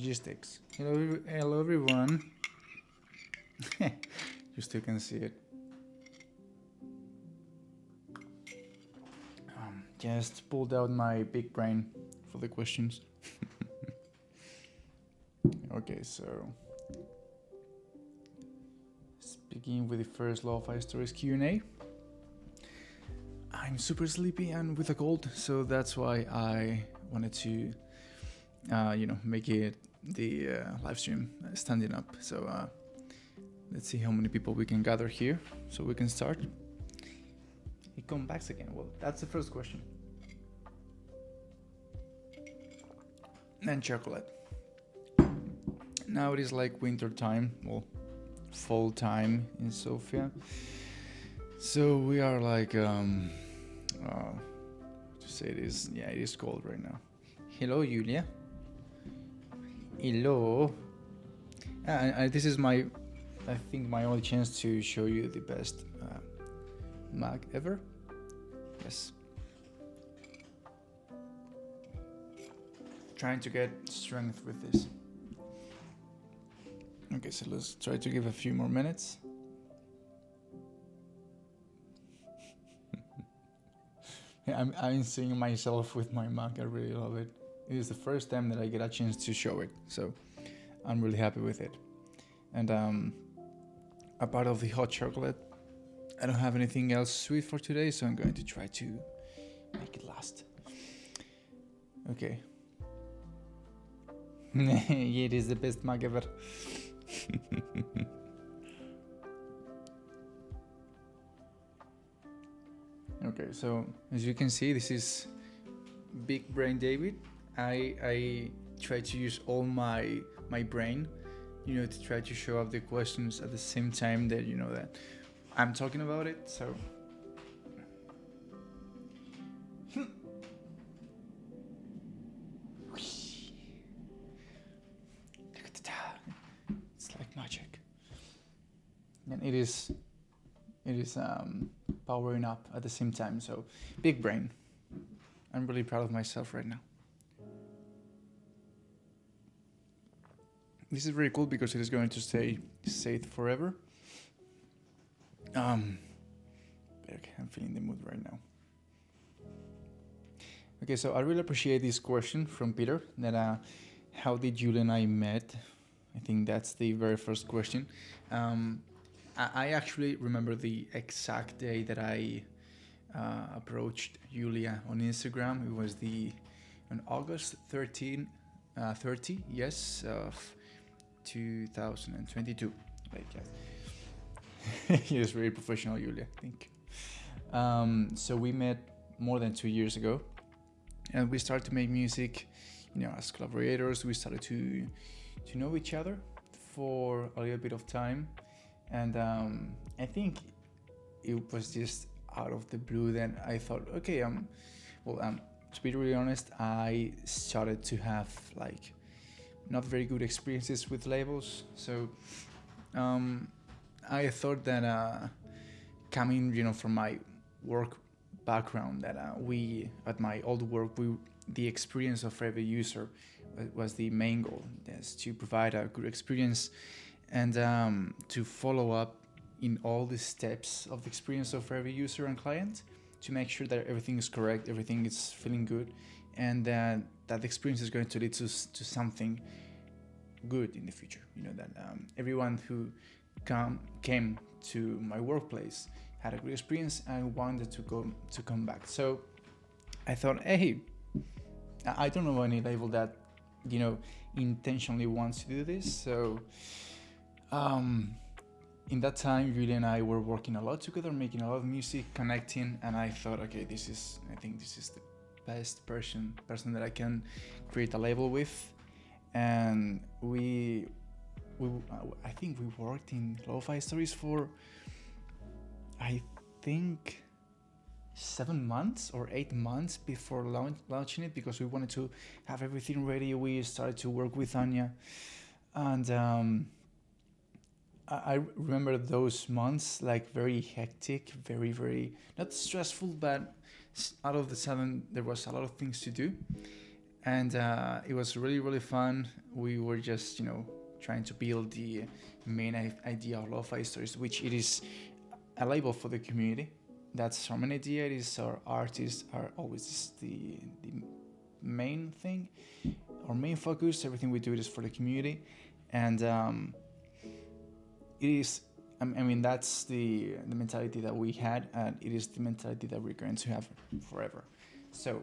logistics. Hello everyone. You still can see it. Just pulled out my big brain for the questions. Okay, so let's begin with the first Lofi Stories Q&A. I'm super sleepy and with a cold, so that's why I wanted to, make it the live stream standing up. So let's see how many people we can gather here, so we can start. He comes back again. Well, that's the first question. And chocolate. Now it is like winter time, well, fall time in Sofia. So we are like, to say it is, yeah, it is cold right now. Hello, Julia. Hello. This is I think my only chance to show you the best mug ever. Yes. Trying to get strength with this. Okay, so let's try to give a few more minutes. Yeah, I'm seeing myself with my mug. I really love it. It is the first time that I get a chance to show it, so I'm really happy with it. And a part of the hot chocolate, I don't have anything else sweet for today, so I'm going to try to make it last. Okay. Yeah, it is the best mug ever. Okay, so as you can see, this is Big Brain David. I try to use all my brain, to try to show up the questions at the same time that that I'm talking about it. So it's like magic, and it is powering up at the same time. So big brain. I'm really proud of myself right now. This is very cool because it is going to stay safe forever. Okay, I'm feeling the mood right now. Okay, so I really appreciate this question from Peter that how did Julia and I met? I think that's the very first question. I actually remember the exact day that I approached Julia on Instagram. It was on August 30, yes, of 2022. Like, yes. He is very professional, Julia. Thank you. So we met more than 2 years ago, and we started to make music. As collaborators, we started to know each other for a little bit of time, and I think it was just out of the blue. Then I thought, okay, to be really honest, I started to have like not very good experiences with labels. So I thought that coming, from my work background, that at my old work, the experience of every user was the main goal. That's to provide a good experience and to follow up in all the steps of the experience of every user and client to make sure that everything is correct, everything is feeling good, and that the experience is going to lead to something good in the future. That everyone who came to my workplace had a good experience and wanted to come back. So I thought, hey, I don't know any label that intentionally wants to do this. So in that time, Julia and I were working a lot together, making a lot of music, connecting, and I thought, okay, I think this is the best person that I can create a label with. And I think we worked in Lofi Stories for, I think, 7 months or 8 months before launching it, because we wanted to have everything ready. We started to work with Anya, and I remember those months like very hectic, very, very not stressful, but out of the sudden there was a lot of things to do. and it was really really fun. We were just trying to build the main idea of Lofi Stories, which it is a label for the community. That's our main idea. It is our artists are always the main thing, our main focus. Everything we do is for the community, and it is. I mean, that's the mentality that we had, and it is the mentality that we're going to have forever. So,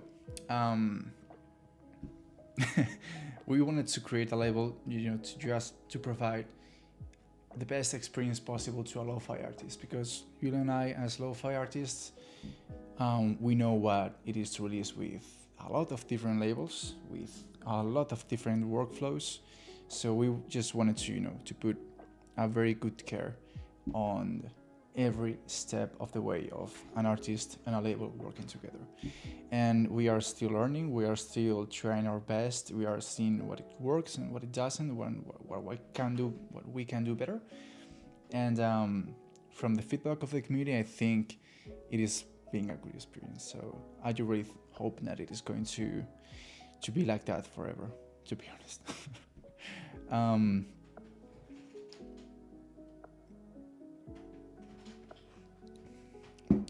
we wanted to create a label, to just to provide the best experience possible to a lo-fi artist, because you and I, as lo-fi artists, we know what it is to release with a lot of different labels, with a lot of different workflows. So we just wanted to, to put a very good care on every step of the way of an artist and a label working together. And we are still learning, we are still trying our best, we are seeing what it works and what it doesn't, what we can do better. And from the feedback of the community, I think it is being a good experience. So I do really hope that it is going to be like that forever, to be honest.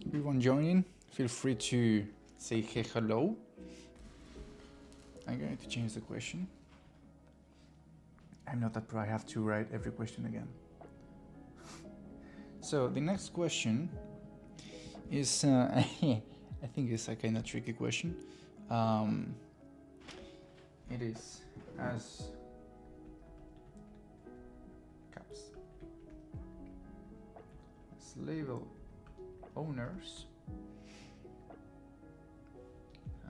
Everyone joining, feel free to say hey, hello. I'm going to change the question. I'm not that pro, I have to write every question again. So the next question is, I think it's a kind of tricky question. It is as label owners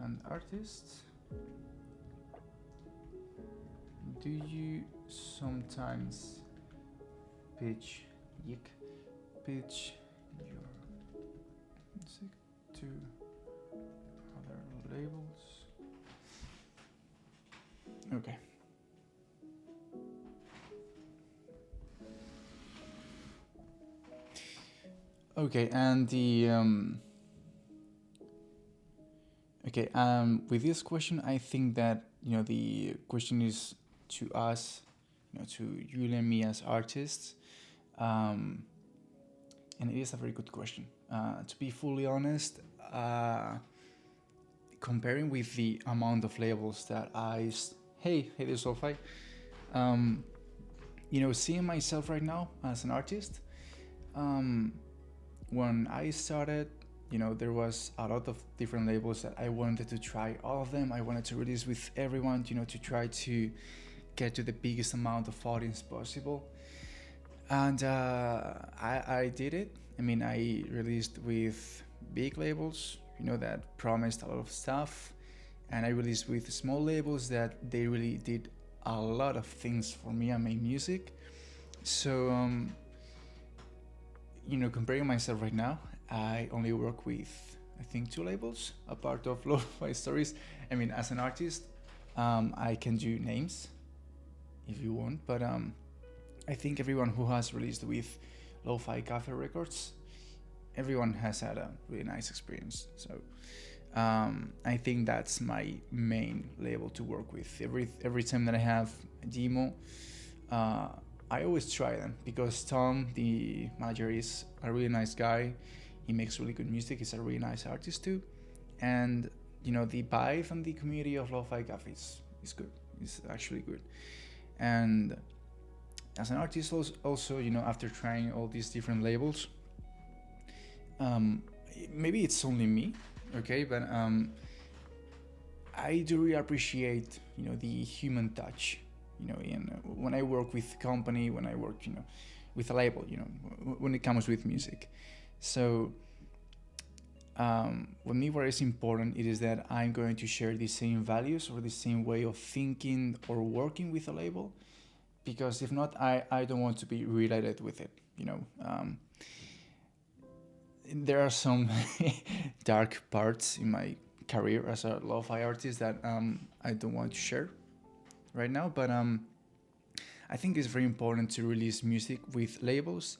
and artists, do you sometimes pitch your music to other labels? Okay. Okay, and with this question, I think that the question is to us, to you and me as artists, and it is a very good question. To be fully honest, comparing with the amount of labels that hey, there's Lofi, seeing myself right now as an artist, when I started, there was a lot of different labels that I wanted to try all of them. I wanted to release with everyone, to try to get to the biggest amount of audience possible. And I did it. I mean, I released with big labels, that promised a lot of stuff. And I released with small labels that they really did a lot of things for me and my music. So, comparing myself right now, I only work with, I think, 2 labels, a part of Lofi Stories. I mean, as an artist, I can do names if you want, but I think everyone who has released with Lo-Fi Cafe Records, everyone has had a really nice experience. So I think that's my main label to work with. Every time that I have a demo, I always try them, because Tom, the manager, is a really nice guy. He makes really good music. He's a really nice artist too. And, the vibe and the community of Lo-Fi Cafe is good. It's actually good. And as an artist also, after trying all these different labels, maybe it's only me, okay? But I do really appreciate, the human touch. When I work with company, when I work, with a label, when it comes with music. So, for me, what is important, it is that I'm going to share the same values or the same way of thinking or working with a label, because if not, I don't want to be related with it. There are some dark parts in my career as a lo-fi artist that I don't want to share right now, but I think it's very important to release music with labels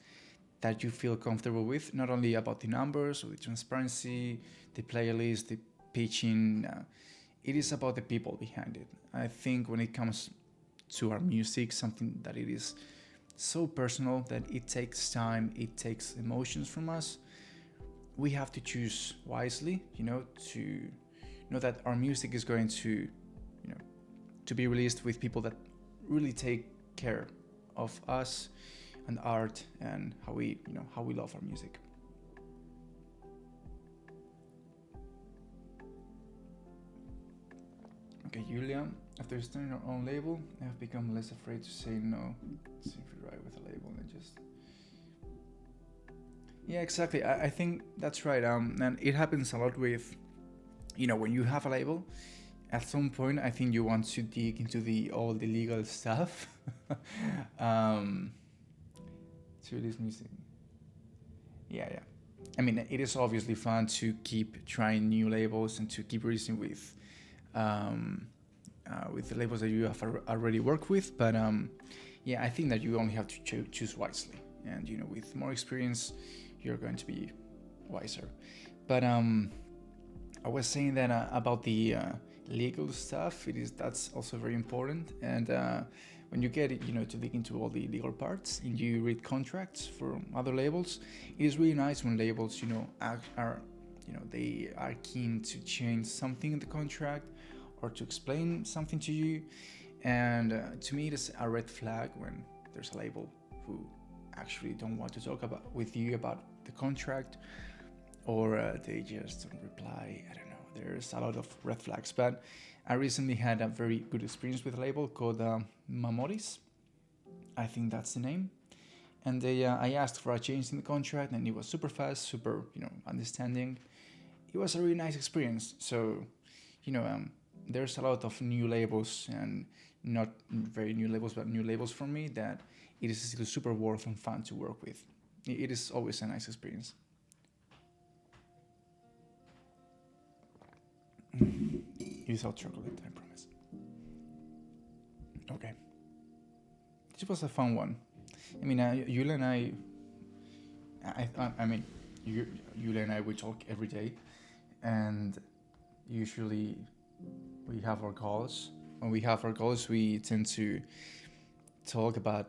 that you feel comfortable with, not only about the numbers or the transparency, the playlist, the pitching. it is about the people behind it. I think when it comes to our music, something that it is so personal that it takes time, it takes emotions from us. We have to choose wisely, to know that our music is going to, to be released with people that really take care of us and art and how we love our music. Okay, Julia, after starting our own label, I have become less afraid to say no. See if we write with a label and just. Yeah, exactly. I think that's right. And it happens a lot with, when you have a label. At some point, I think you want to dig into all the legal stuff. To this music. Yeah, yeah. I mean, it is obviously fun to keep trying new labels and to keep releasing with the labels that you have already worked with. But yeah, I think that you only have to choose wisely, and with more experience, you're going to be wiser. But I was saying that about the legal stuff. That's also very important, and when you get it, to dig into all the legal parts and you read contracts for other labels, it is really nice when labels, they are keen to change something in the contract or to explain something to you. And to me, it is a red flag when there's a label who actually don't want to talk with you about the contract, or they just don't reply. I don't know. There's a lot of red flags. But I recently had a very good experience with a label called Mamoris. I think that's the name. And I asked for a change in the contract, and it was super fast, super understanding. It was a really nice experience. So, there's a lot of new labels, and not very new labels, but new labels for me, that it is still super worth and fun to work with. It is always a nice experience. Without chocolate, I promise. Okay. This was a fun one. I mean, Yulia and I mean, Yulia and I, we talk every day, and usually we have our calls. When we have our calls, we tend to talk about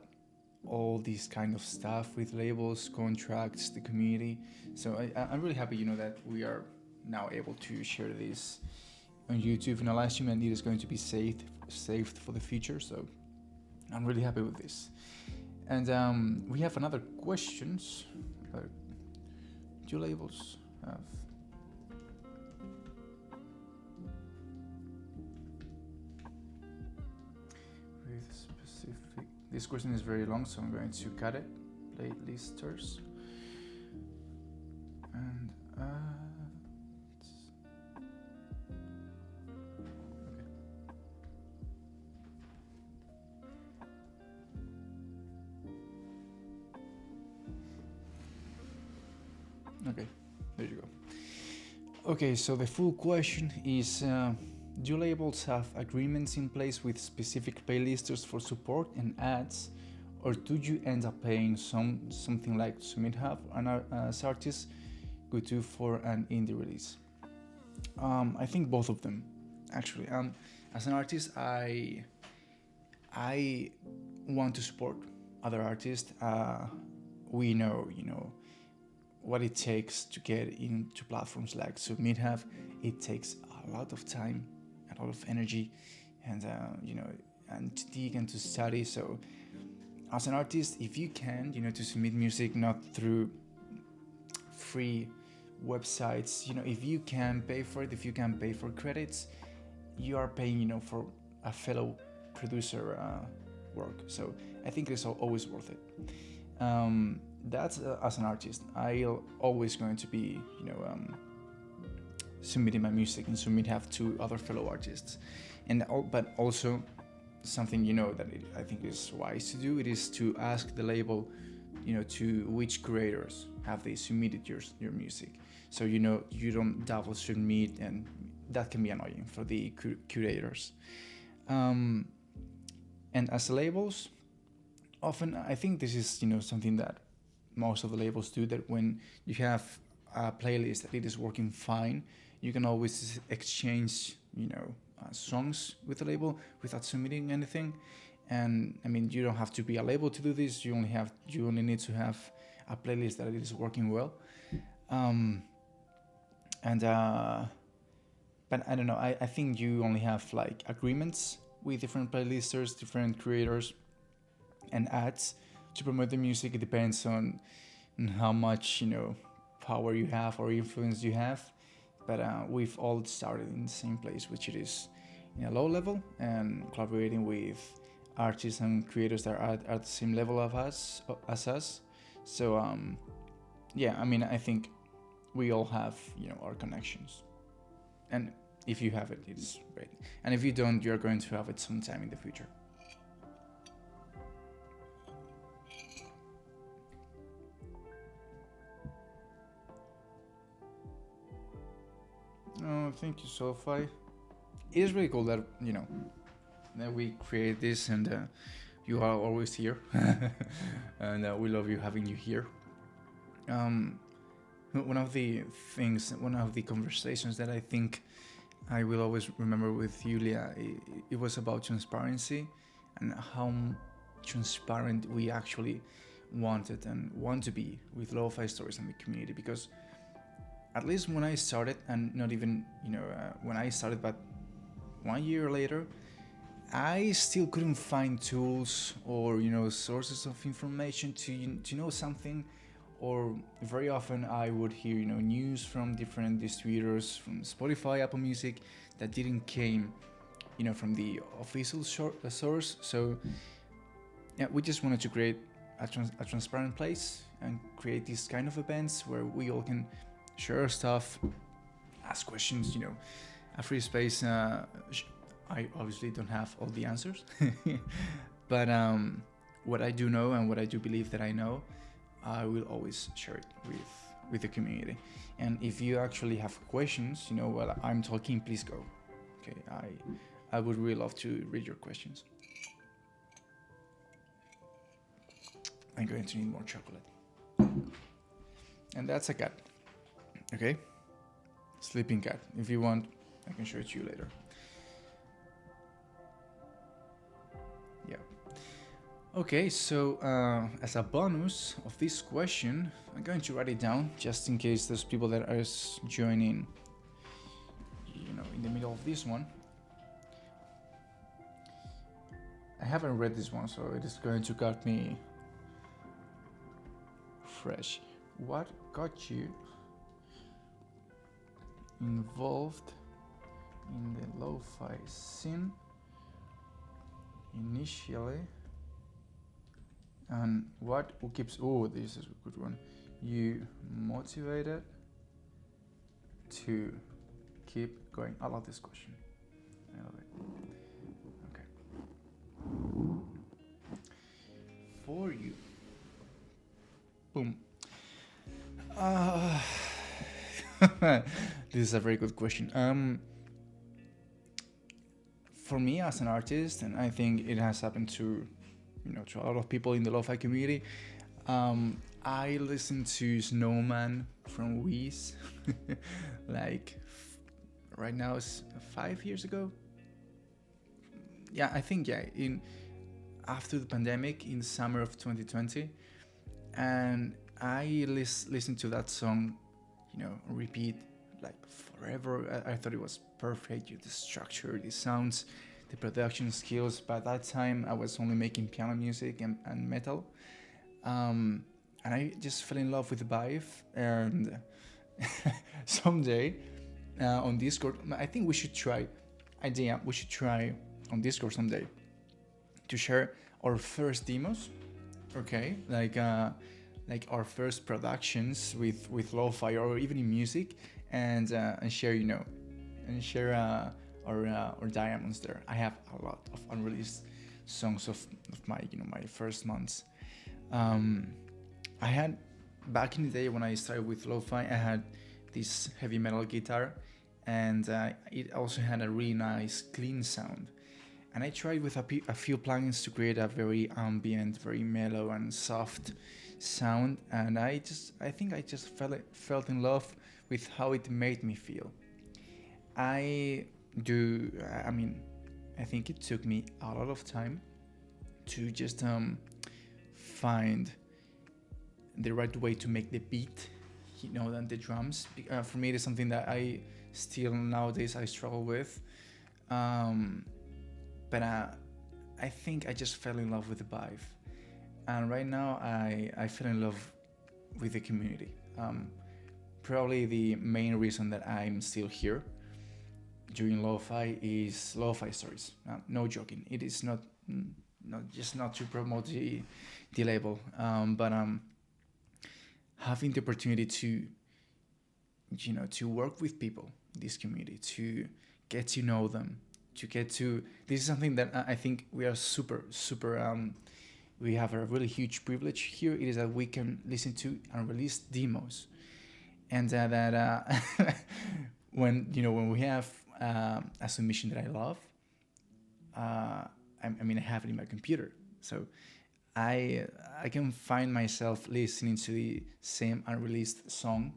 all these kind of stuff with labels, contracts, the community. So I'm really happy, that we are now able to share this on YouTube in a live stream, and it is going to be saved for the future. So I'm really happy with this. And we have another questions. Do labels have? With specific. This question is very long, so I'm going to cut it. Playlisters. And okay, there you go. Okay, so the full question is, do labels have agreements in place with specific playlisters for support and ads, or do you end up paying something like Sumit have as artists could do for an indie release? I think both of them, actually. As an artist, I want to support other artists. We know, what it takes to get into platforms like Submit have. It takes a lot of time, a lot of energy, and and to dig and to study. So as an artist, if you can, to submit music not through free websites, if you can pay for it, if you can pay for credits, you are paying, for a fellow producer work. So I think it's always worth it. That's as an artist, I'll always going to be, submitting my music and submit have to other fellow artists, but also something that I think is wise to do. It is to ask the label, to which curators have they submitted your music, so you don't double submit, and that can be annoying for the curators. And as labels, often I think this is something that most of the labels do, that when you have a playlist that it is working fine, you can always exchange songs with the label without submitting anything. And I mean, you don't have to be a label to do this. You only need to have a playlist that is working well. Um, and But I don't know. I think you only have like agreements with different playlisters, different creators, and ads to promote the music. It depends on how much power you have or influence you have. But we've all started in the same place, which it is in a low level, and collaborating with artists and creators that are at the same level of us as us. So yeah, I mean, I think we all have our connections, and if you have it, it's great. And if you don't, you're going to have it sometime in the future. Oh, thank you, Sophie. It is really cool that that we create this, and you are always here, and we love you having you here. One of the conversations that I think I will always remember with Julia, it was about transparency and how transparent we actually wanted and want to be with Lofi Stories and the community. Because at least when I started, and not even when I started, but 1 year later, I still couldn't find tools or sources of information to know something. Or very often I would hear news from different distributors, from Spotify, Apple Music, that didn't came from the official source. So yeah, we just wanted to create a transparent place and create these kind of events where we all can share stuff, ask questions, a free space. I obviously don't have all the answers, but what I do know and what I do believe that I know, I will always share it with the community. And if you actually have questions, while I'm talking, please go. Okay, I would really love to read your questions. I'm going to need more chocolate. And that's a cat. Okay? Sleeping cat. If you want, I can show it to you later. Yeah. Okay, so as a bonus of this question, I'm going to write it down just in case there's people that are joining, in the middle of this one. I haven't read this one, so it is going to got me fresh. What got you involved in the lo-fi scene initially? And what keeps, this is a good one, you motivated to keep going? I love this question. I love it. Okay. For you. Boom. This is a very good question. For me as an artist, and I think it has happened to to a lot of people in the lo-fi community, I listened to Snowman from Wiz like right now it's 5 years ago. Yeah, I think in after the pandemic in summer of 2020, and I listened to that song repeat like forever. I thought it was perfect. The structure, the sounds, the production skills. By that time I was only making piano music and metal, and I just fell in love with the vibe. And someday on Discord, I think we should try on Discord someday to share our first demos, okay, like our first productions with lo-fi or even in music, and share our diamonds there. I have a lot of unreleased songs of my my first months. I had back in the day when I started with lo-fi, I had this heavy metal guitar, and it also had a really nice clean sound. And I tried with a few plugins to create a very ambient, very mellow and soft sound. And I think I just felt in love with how it made me feel. I do. I mean, I think it took me a lot of time to just find the right way to make the beat, than the drums. For me, it is something that I still nowadays I struggle with. But I think I just fell in love with the vibe, and right now I fell in love with the community. Probably the main reason that I'm still here doing lo-fi is Lofi Stories. No joking, it is not to promote the label, but having the opportunity to work with people in this community, to get to know them, to get to this is something that I think we are super we have a really huge privilege here. It is that we can listen to and release demos, and when we have a submission that I love, I have it in my computer, so I can find myself listening to the same unreleased song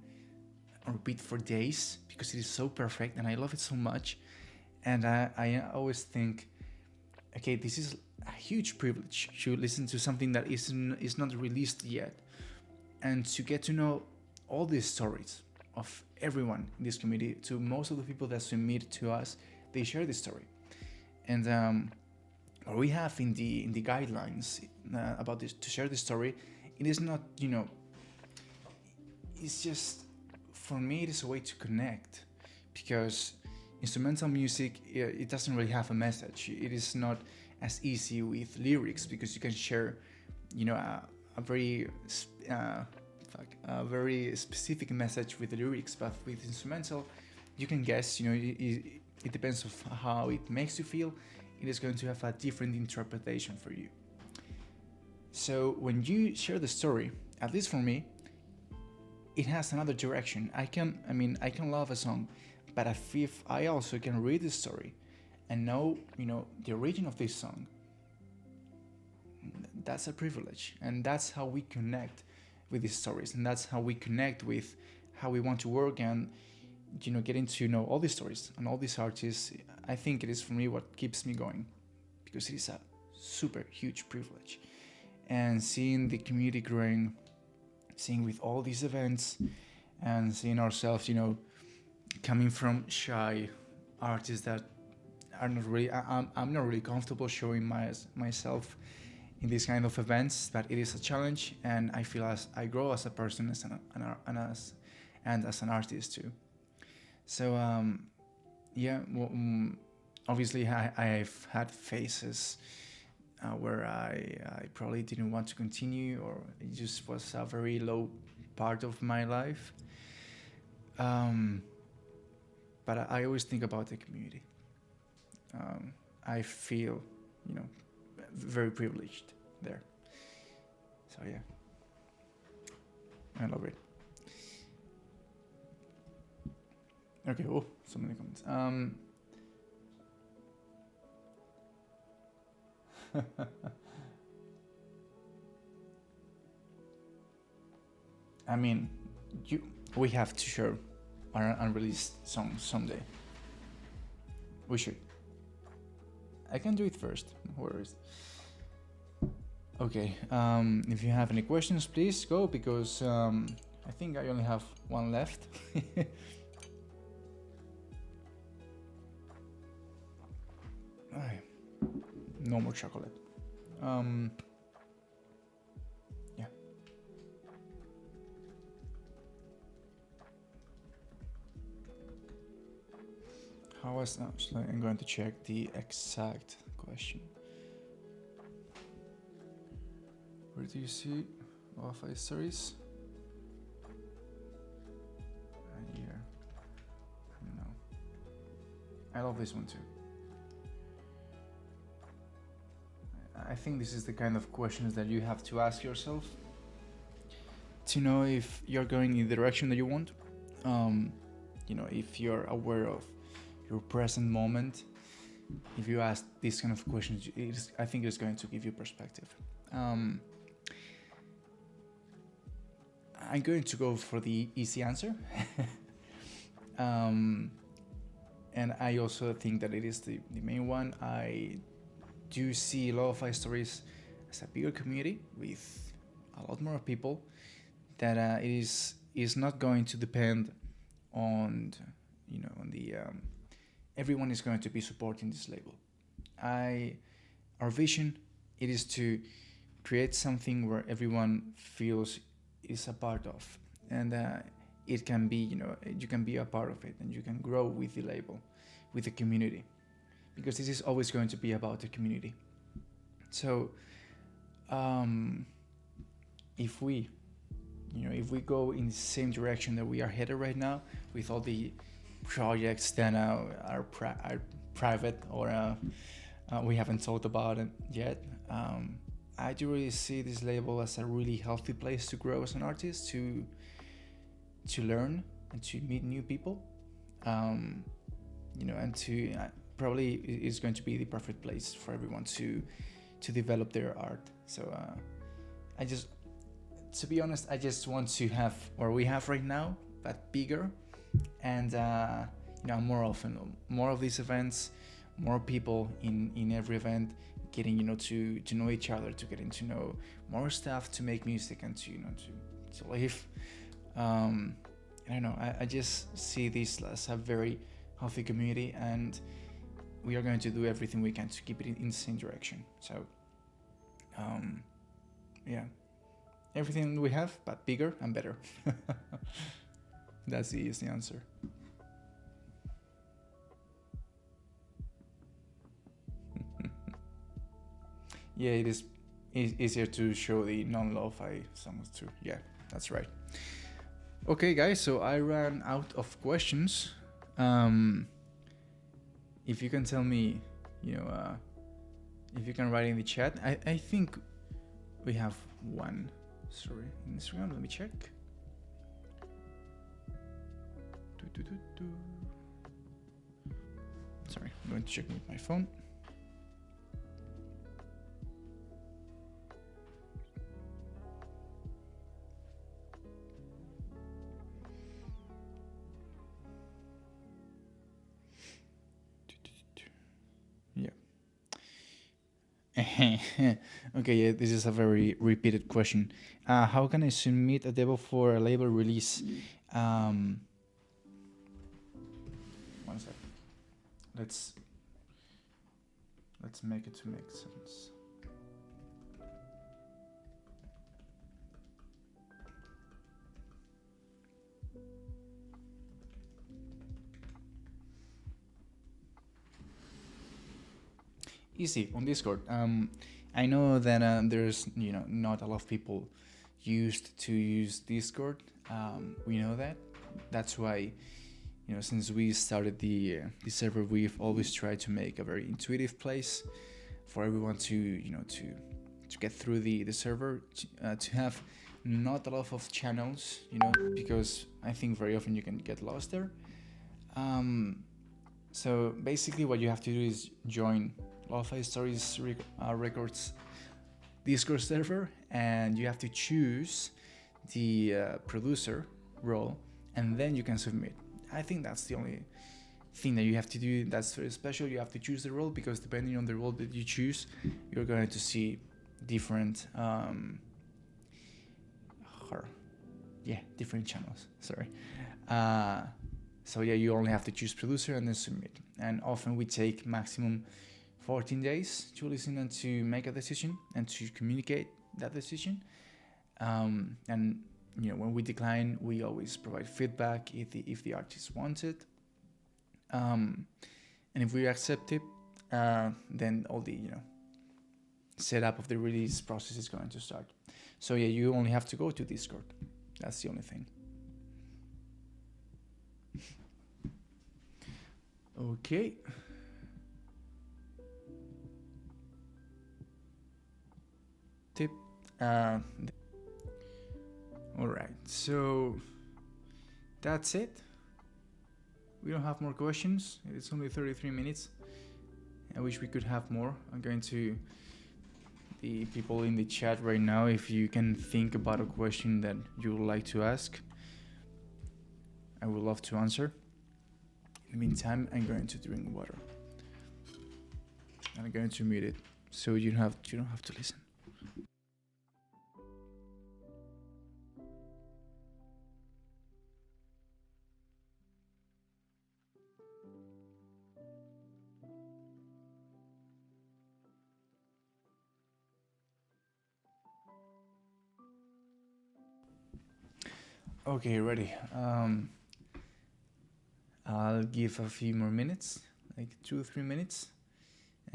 on repeat for days because it is so perfect and I love it so much. And I always think, okay, this is a huge privilege to listen to something that is not released yet, and to get to know all these stories of everyone in this community. To most of the people that submit to us, they share this story, and what we have in the guidelines about this to share this story, it is not it's just, for me, it is a way to connect, because instrumental music, it doesn't really have a message. It is not as easy with lyrics because you can share a very specific message with the lyrics, but with instrumental you can guess. It depends of how it makes you feel. It is going to have a different interpretation for you. So when you share the story, at least for me, it has another direction. I can love a song, but if I also can read the story and know the origin of this song, that's a privilege, and that's how we connect with these stories, and that's how we connect with how we want to work, and getting to know all these stories and all these artists. I think it is, for me, what keeps me going, because it is a super huge privilege. And seeing the community growing, seeing with all these events, and seeing ourselves coming from shy artists that are not really, I'm not really comfortable showing myself in these kind of events, but it is a challenge, and I feel as I grow as a person, and as an artist too. So obviously I've had phases where I probably didn't want to continue, or it just was a very low part of my life. But I always think about the community. I feel, very privileged there. So yeah, I love it. Okay, so many comments. We have to share our unreleased songs someday. We should. I can do it first. No worries. Okay. If you have any questions, please go, because I think I only have one left. No more chocolate. Yeah. How was that? So I'm going to check the exact question. Where do you see Lofi Stories? Here. No. I love this one too. I think this is the kind of questions that you have to ask yourself to know if you're going in the direction that you want. If you're aware of your present moment. If you ask these kind of questions, I think it's going to give you perspective. I'm going to go for the easy answer. and I also think that it is the main one. I do see Lofi Stories as a bigger community with a lot more people, that it is not going to depend on, on the everyone is going to be supporting this label. Our vision, it is to create something where everyone feels is a part of, and it can be, you can be a part of it, and you can grow with the label, with the community, because this is always going to be about the community. So if we go in the same direction that we are headed right now, with all the projects that are private, or we haven't talked about it yet, I do really see this label as a really healthy place to grow as an artist, to learn and to meet new people, and to probably is going to be the perfect place for everyone to develop their art. So to be honest, I just want to have what we have right now, but bigger, and more often, more of these events, more people in every event, getting to know each other, to getting to know more stuff, to make music, and to live. I don't know. I just see this as a very healthy community, and we are going to do everything we can to keep it in the same direction. So, yeah, everything we have, but bigger and better. That's the easy answer. Yeah, it is easier to show the non-lo-fi songs too. Yeah, that's right. Okay, guys, so I ran out of questions. If you can tell me, if you can write in the chat. I think we have one. Sorry, in Instagram. Let me check. Sorry, I'm going to check with my phone. Okay, yeah, this is a very repeated question. How can I submit a demo for a label release? One sec. Let's make it to make sense. Easy on Discord. I know that there's not a lot of people used to use Discord. We know that. That's why since we started the server, we've always tried to make a very intuitive place for everyone to to get through the server, to have not a lot of channels, because I think very often you can get lost there. So basically what you have to do is join Lofi Stories Records Discord server, and you have to choose the producer role, and then you can submit. I think that's the only thing that you have to do that's very special. You have to choose the role, because depending on the role that you choose, you're going to see different different channels. Sorry. So yeah, you only have to choose producer and then submit. And often we take maximum 14 days to listen and to make a decision and to communicate that decision. And when we decline, we always provide feedback if the artist wants it. And if we accept it, then all the setup of the release process is going to start. So yeah, you only have to go to Discord. That's the only thing. Okay. Tip. All right. So that's it. We don't have more questions. It's only 33 minutes. I wish we could have more. I'm going to the people in the chat right now, if you can think about a question that you would like to ask, I would love to answer. In the meantime, I'm going to drink water. And I'm going to mute it so you don't have to listen. Okay, ready. I'll give a few more minutes, like 2 or 3 minutes,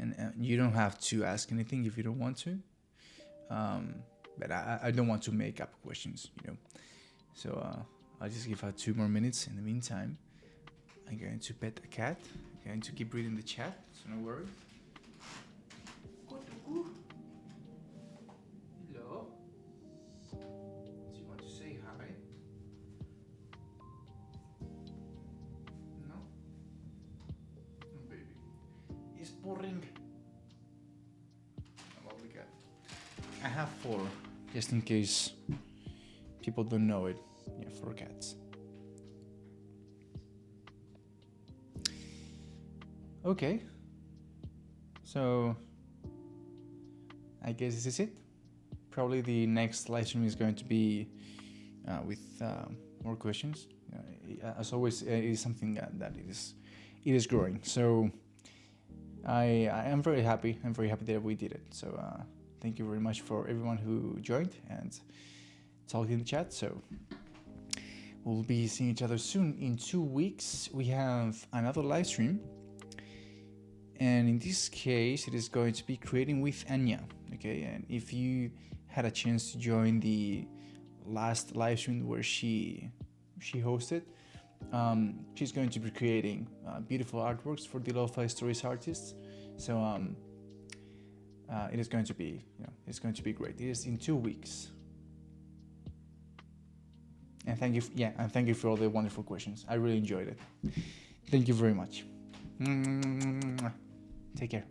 and you don't have to ask anything if you don't want to. But I don't want to make up questions, So I'll just give her 2 more minutes. In the meantime, I'm going to pet a cat. I'm going to keep reading the chat, so no worry. Hello. Do you want to say hi? No? No, baby. It's boring. I love the cat. I have 4, just in case people don't know it. Yeah, 4 cats. Okay. So I guess this is it. Probably the next live stream is going to be with more questions. As always, it is something that it is growing. So I am very happy. I'm very happy that we did it. So thank you very much for everyone who joined and talked in the chat. So we'll be seeing each other soon. In 2 weeks, we have another live stream. And in this case, it is going to be creating with Anya. Okay, and if you had a chance to join the last live stream where she hosted, she's going to be creating beautiful artworks for the Lofi Stories artists. So it is going to be, it's going to be great. It is in 2 weeks. And thank you for all the wonderful questions. I really enjoyed it. Thank you very much. Take care.